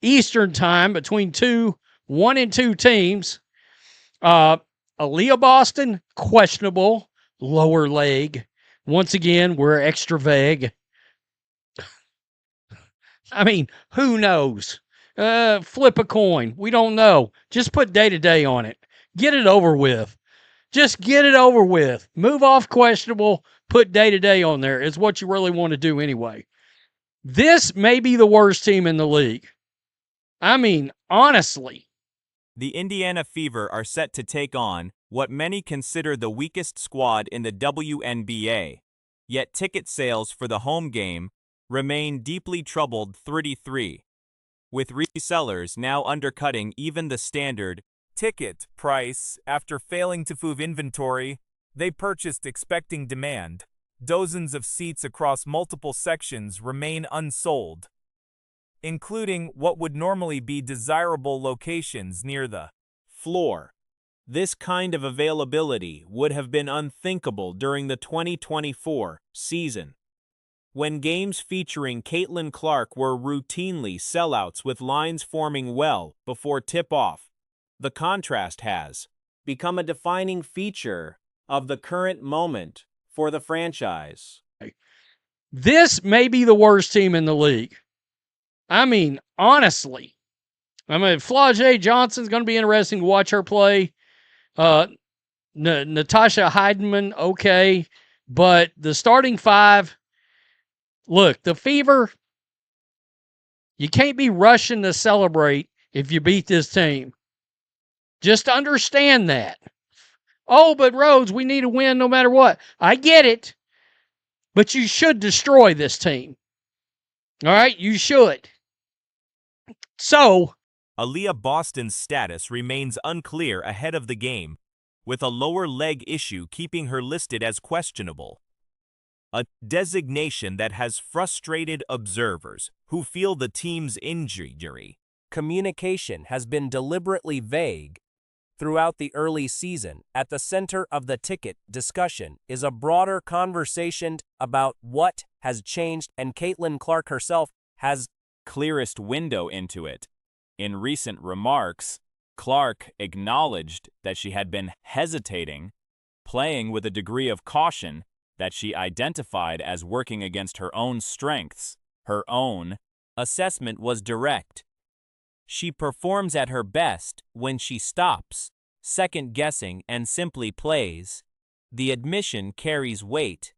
Eastern time between 1 and 2 teams. Aaliyah Boston, questionable, lower leg. Once again, we're extra vague. I mean, who knows? Flip a coin. We don't know. Just put day-to-day on it. Get it over with. Just get it over with. Move off questionable, put day-to-day on there is what you really want to do anyway. This may be the worst team in the league. I mean, honestly. The Indiana Fever are set to take on what many consider the weakest squad in the WNBA. Yet ticket sales for the home game remain deeply troubled 33, with resellers now undercutting even the standard ticket price after failing to move inventory they purchased expecting demand. Dozens of seats across multiple sections remain unsold, including what would normally be desirable locations near the floor. This kind of availability would have been unthinkable during the 2024 season, when games featuring Caitlin Clark were routinely sellouts with lines forming well before tip-off. The contrast has become a defining feature of the current moment for the franchise. This may be the worst team in the league. I mean, honestly. I mean, Flau'jae Johnson's going to be interesting to watch her play. Natasha Heidemann, okay. But the starting five, look, the Fever, you can't be rushing to celebrate if you beat this team. Just understand that. Oh, but Rhodes, we need a win no matter what. I get it. But you should destroy this team. All right? You should. So, Aaliyah Boston's status remains unclear ahead of the game, with a lower leg issue keeping her listed as questionable. A designation that has frustrated observers who feel the team's injury. Communication has been deliberately vague throughout the early season. At the center of the ticket discussion is a broader conversation about what has changed, and Caitlin Clark herself has clearest window into it. In recent remarks, Clark acknowledged that she had been hesitating, playing with a degree of caution that she identified as working against her own strengths. Her own assessment was direct. She performs at her best when she stops second-guessing and simply plays. The admission carries weight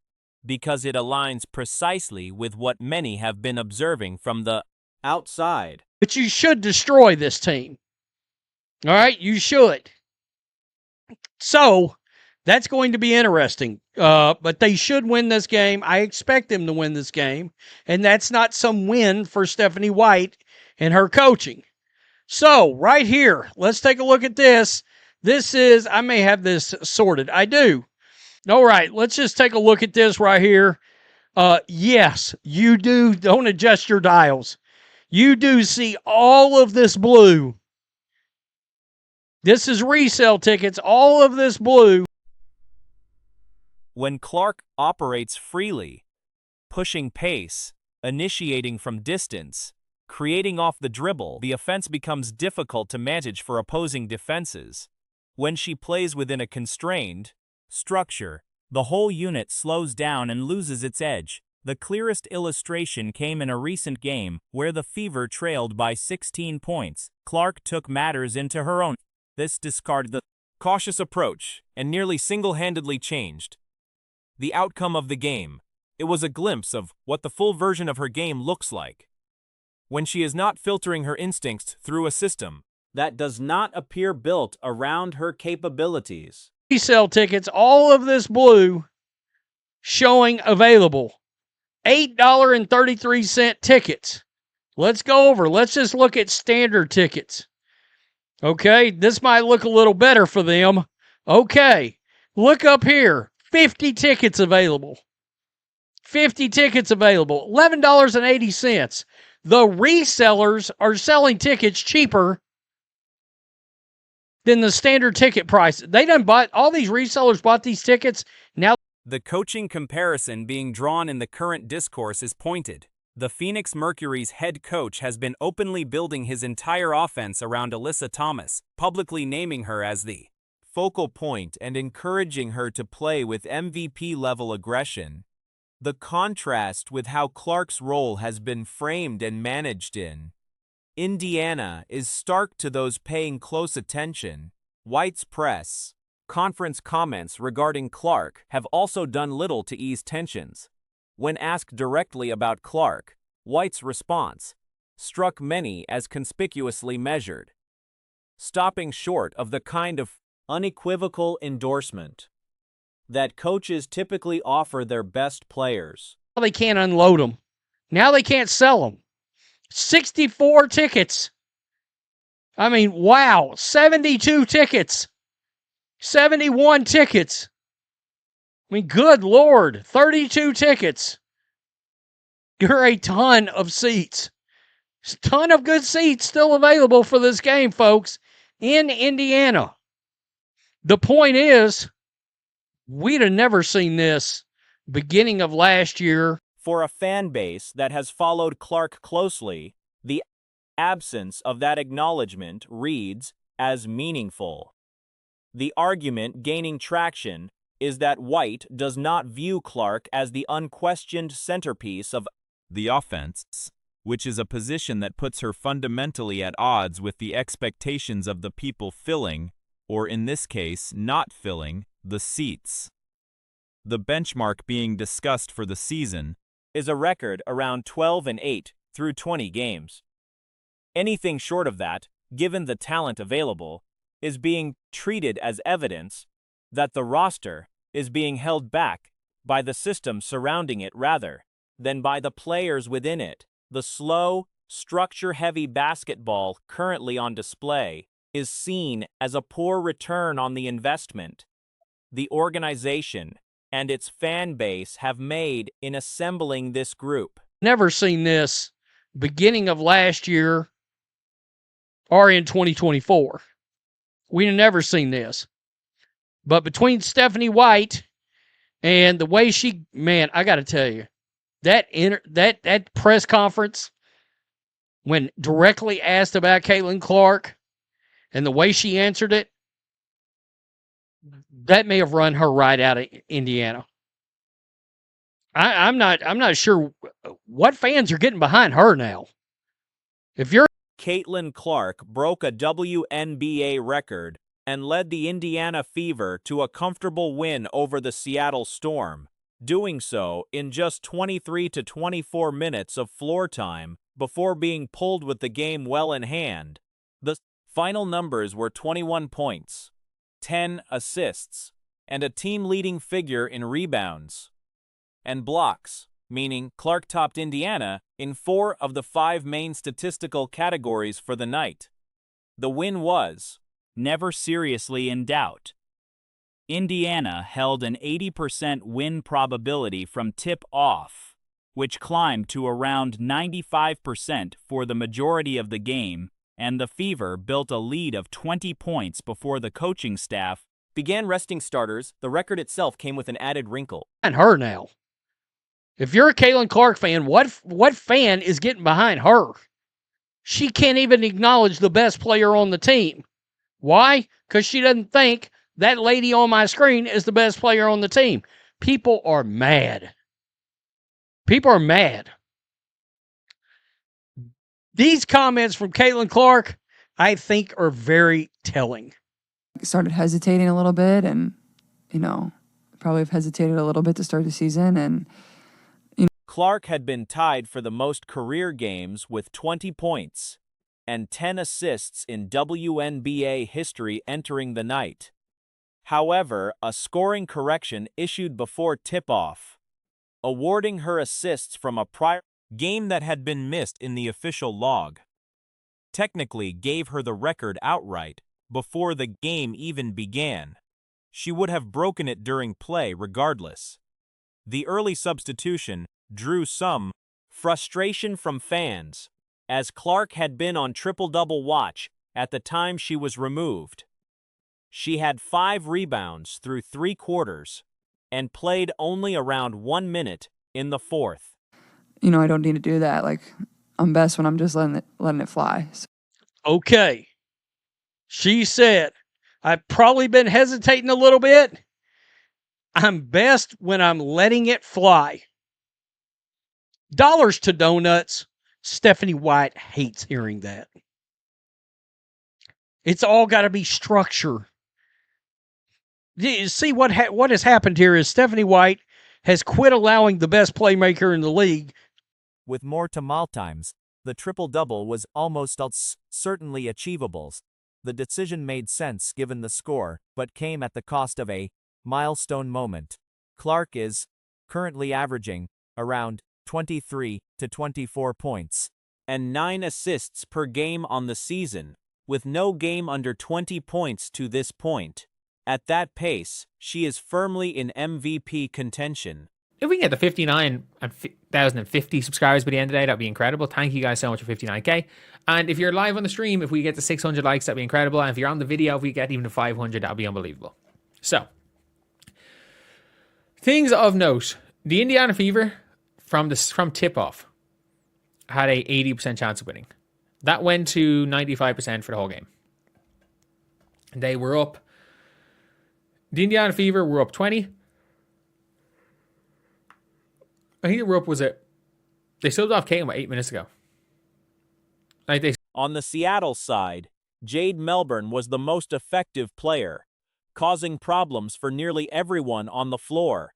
because it aligns precisely with what many have been observing from the outside. But you should destroy this team. All right? You should. So, that's going to be interesting. But they should win this game. I expect them to win this game. And that's not some win for Stephanie White and her coaching. So, right here, let's take a look at this. This is, I may have this sorted. I do. All right, let's just take a look at this right here. Yes, you do. Don't adjust your dials. You do see all of this blue. This is resale tickets, all of this blue. When Clark operates freely, pushing pace, initiating from distance, creating off the dribble, the offense becomes difficult to manage for opposing defenses. When she plays within a constrained structure, the whole unit slows down and loses its edge. The clearest illustration came in a recent game where the Fever trailed by 16 points. Clark took matters into her own. This discarded the cautious approach and nearly single-handedly changed the outcome of the game. It was a glimpse of what the full version of her game looks like when she is not filtering her instincts through a system that does not appear built around her capabilities. Resale tickets, all of this blue showing available. $8.33 tickets. Let's go over. Let's just look at standard tickets. Okay, this might look a little better for them. Okay, look up here. 50 tickets available. 50 tickets available. $11.80. The resellers are selling tickets cheaper than the standard ticket price. They done bought, all these resellers bought these tickets. Now the coaching comparison being drawn in the current discourse is pointed. The Phoenix Mercury's head coach has been openly building his entire offense around Alyssa Thomas, publicly naming her as the focal point and encouraging her to play with MVP-level aggression. The contrast with how Clark's role has been framed and managed in Indiana is stark to those paying close attention. White's press conference comments regarding Clark have also done little to ease tensions. When asked directly about Clark, White's response struck many as conspicuously measured, stopping short of the kind of unequivocal endorsement that coaches typically offer their best players. Now they can't unload them. Now they can't sell them. 64 tickets. I mean, wow. 72 tickets. 71 tickets. I mean, good Lord. 32 tickets. You're a ton of seats. A ton of good seats still available for this game, folks, in Indiana. The point is, we'd have never seen this beginning of last year. For a fan base that has followed Clark closely, the absence of that acknowledgement reads as meaningful. The argument gaining traction is that White does not view Clark as the unquestioned centerpiece of the offense, which is a position that puts her fundamentally at odds with the expectations of the people filling, or in this case, not filling, the seats. The benchmark being discussed for the season is a record around 12-8 through 20 games. Anything short of that, given the talent available, is being treated as evidence that the roster is being held back by the system surrounding it rather than by the players within it. The slow, structure-heavy basketball currently on display is seen as a poor return on the investment the organization and its fan base have made in assembling this group. Never seen this beginning of last year or in 2024. We've never seen this. But between Stephanie White and the way she, man, I got to tell you, that press conference, when directly asked about Caitlin Clark and the way she answered it, that may have run her right out of Indiana. I'm not sure what fans are getting behind her now. If you're Caitlin Clark broke a WNBA record and led the Indiana Fever to a comfortable win over the Seattle Storm, doing so in just 23 to 24 minutes of floor time before being pulled with the game well in hand. The final numbers were 21 points, 10 assists, and a team-leading figure in rebounds and blocks, meaning Clark topped Indiana in 4 of the 5 main statistical categories for the night. The win was never seriously in doubt. Indiana held an 80% win probability from tip-off, which climbed to around 95% for the majority of the game, and the Fever built a lead of 20 points before the coaching staff began resting starters. The record itself came with an added wrinkle. behind her now. If you're a Caitlin Clark fan, what fan is getting behind her? She can't even acknowledge the best player on the team. Why? Because she doesn't think that lady on my screen is the best player on the team. People are mad. People are mad. These comments from Caitlin Clark, I think, are very telling. Started hesitating a little bit, and probably have hesitated a little bit to start the season. And Clark had been tied for the most career games with 20 points and 10 assists in WNBA history entering the night. However, a scoring correction issued before tip-off, awarding her assists from a prior game that had been missed in the official log, technically gave her the record outright before the game even began. She would have broken it during play regardless. The early substitution drew some frustration from fans, as Clark had been on triple-double watch at the time she was removed. She had 5 rebounds through 3 quarters and played only around 1 minute in the fourth. I don't need to do that. Like, I'm best when I'm just letting it fly. So. Okay. She said, I've probably been hesitating a little bit. I'm best when I'm letting it fly. Dollars to donuts. Stephanie White hates hearing that. It's all got to be structure. See what has happened here is Stephanie White has quit allowing the best playmaker in the league. With more Tamal times, the triple-double was almost certainly achievable. The decision made sense given the score, but came at the cost of a milestone moment. Clark is currently averaging around 23 to 24 points and 9 assists per game on the season, with no game under 20 points to this point. At that pace, she is firmly in MVP contention. If we can get the 59,050 subscribers by the end of the day, that'd be incredible. Thank you guys so much for 59k. And if you're live on the stream, if we get to 600 likes, that'd be incredible. And if you're on the video, if we get even to 500, that'd be unbelievable. So, things of note: the Indiana Fever from tip-off had a 80% chance of winning. That went to 95% for the whole game. They were up. The Indiana Fever were up 20. I think the were up they subbed off Caitlin 8 minutes ago. On the Seattle side, Jade Melbourne was the most effective player, causing problems for nearly everyone on the floor,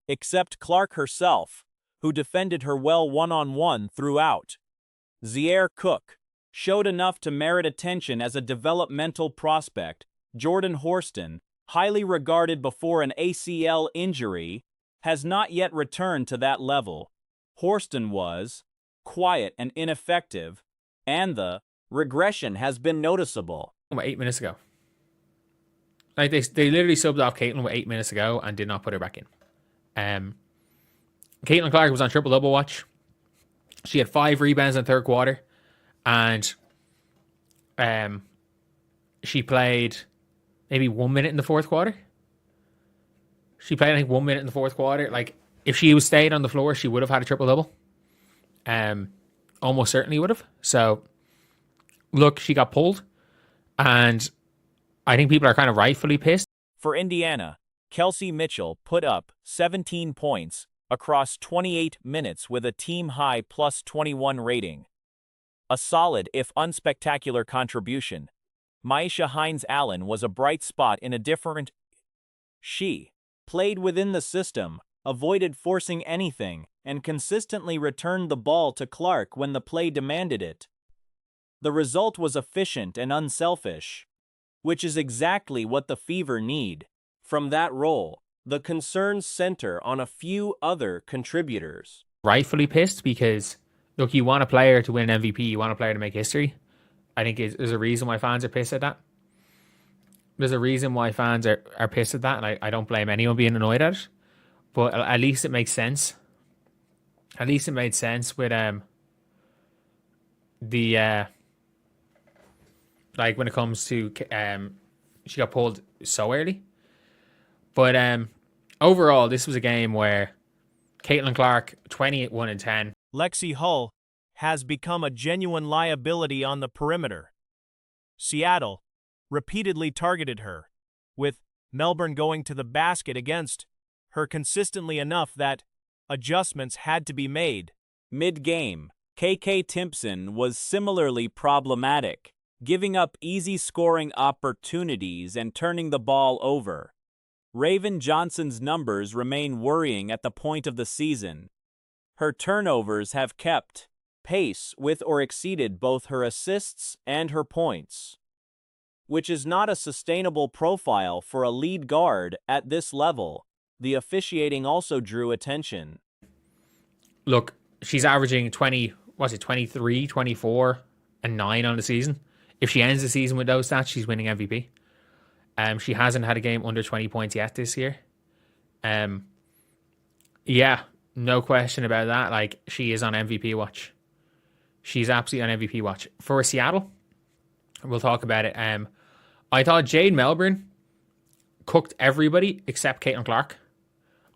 except Clark herself, who defended her well one-on-one throughout. Ziaire Cook showed enough to merit attention as a developmental prospect. Jordan Horston, highly regarded before an ACL injury, has not yet returned to that level. Horston was quiet and ineffective, and the regression has been noticeable. 8 minutes ago. They literally subbed off Caitlin 8 minutes ago and did not put her back in. Caitlin Clark was on triple-double watch. She had 5 rebounds in the third quarter, and she played maybe 1 minute in the fourth quarter. She played, I think, 1 minute in the fourth quarter. Like, if she was stayed on the floor, she would have had a triple-double. Almost certainly would have. So, look, she got pulled. And I think people are kind of rightfully pissed. For Indiana, Kelsey Mitchell put up 17 points across 28 minutes with a team-high plus 21 rating. A solid, if unspectacular, contribution. Maisha Hines-Allen was a bright spot in a different... She played within the system, avoided forcing anything, and consistently returned the ball to Clark when the play demanded it. The result was efficient and unselfish, which is exactly what the Fever need. From that role, the concerns center on a few other contributors. Rightfully pissed because, look, you want a player to win an MVP, you want a player to make history. I think there's a reason why fans are pissed at that. There's a reason why fans are pissed at that, and I don't blame anyone being annoyed at it. But at least it makes sense. At least it made sense with like when it comes to she got pulled so early. But overall, this was a game where Caitlin Clark 21 and 10. Lexi Hull has become a genuine liability on the perimeter. Seattle repeatedly targeted her, with Melbourne going to the basket against her consistently enough that adjustments had to be made. Mid-game, KK Timpson was similarly problematic, giving up easy scoring opportunities and turning the ball over. Raven Johnson's numbers remain worrying at the point of the season. Her turnovers have kept pace with or exceeded both her assists and her points, which is not a sustainable profile for a lead guard at this level. The officiating also drew attention. Look, she's averaging 23, 24, and 9 on the season. If she ends the season with those stats, she's winning MVP. She hasn't had a game under 20 points yet this year. Yeah, no question about that. Like, she is on MVP watch. She's absolutely on MVP watch. For Seattle, we'll talk about it. I thought Jade Melbourne cooked everybody except Caitlin Clark.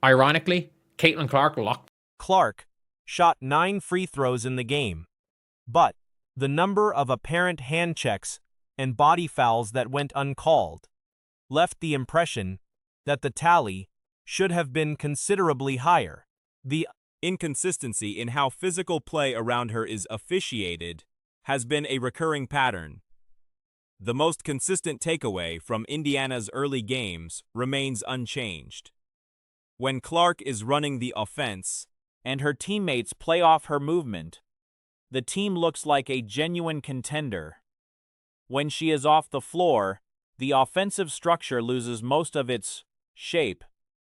Ironically, Caitlin Clark locked. Clark shot 9 free throws in the game. But the number of apparent hand checks and body fouls that went uncalled left the impression that the tally should have been considerably higher. The inconsistency in how physical play around her is officiated has been a recurring pattern. The most consistent takeaway from Indiana's early games remains unchanged. When Clark is running the offense and her teammates play off her movement, the team looks like a genuine contender. When she is off the floor, the offensive structure loses most of its shape,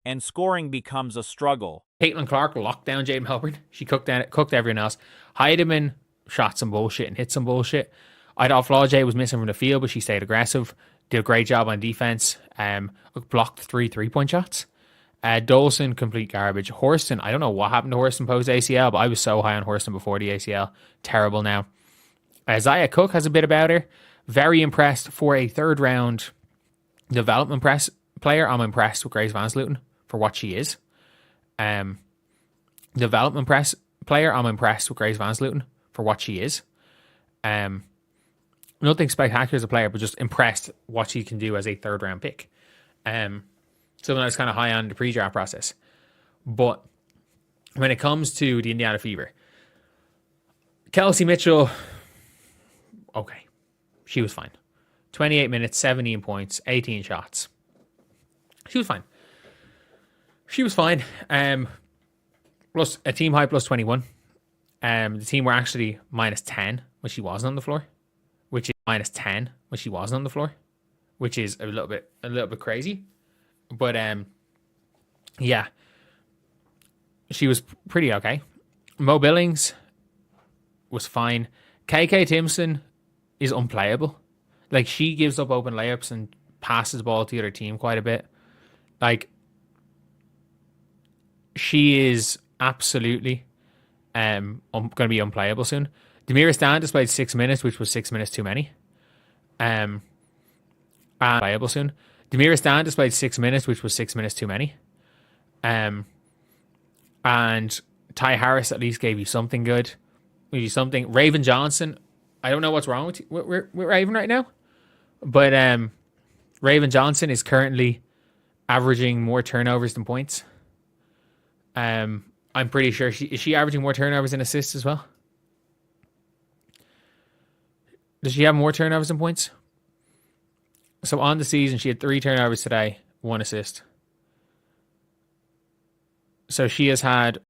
and scoring becomes a struggle. Caitlin Clark locked down Jade Melbourne. She cooked everyone else. Heidemann shot some bullshit and hit some bullshit. I thought Flau'jae was missing from the field, but she stayed aggressive. Did a great job on defense. Blocked 3 3-point shots. Dolson, complete garbage. Horston, I don't know what happened to Horston post ACL, but I was so high on Horston before the ACL. Terrible now. Isaiah Cook has a bit about her. Very impressed for a third round development player. I'm impressed with Grace VanSlooten for what she is. Development player, I'm impressed with Grace VanSlooten for what she is. Nothing spectacular as a player, but just impressed what she can do as a third round pick. Something I was kind of high on the pre-draft process. But when it comes to the Indiana Fever, Kelsey Mitchell, okay, she was fine. 28 minutes, 17 points, 18 shots. She was fine. Plus a team high plus 21. The team were actually minus 10 when she wasn't on the floor, which is minus 10 when she wasn't on the floor, which is a little bit crazy. But yeah, she was pretty okay. Mo Billings was fine. KK Timpson is unplayable. Like, she gives up open layups and passes the ball to the other team quite a bit. Like, she is absolutely going to be unplayable soon. Demira Standis played 6 minutes, which was 6 minutes too many. And playable soon. Demira Standis played 6 minutes, which was 6 minutes too many. And Ty Harris at least gave you something good. Gave you something. Raven Johnson, I don't know what's wrong with Raven right now, but Raven Johnson is currently averaging more turnovers than points. I'm pretty sure is she averaging more turnovers than assists as well? Does she have more turnovers than points? So on the season, she had 3 turnovers today, 1 assist. So she has had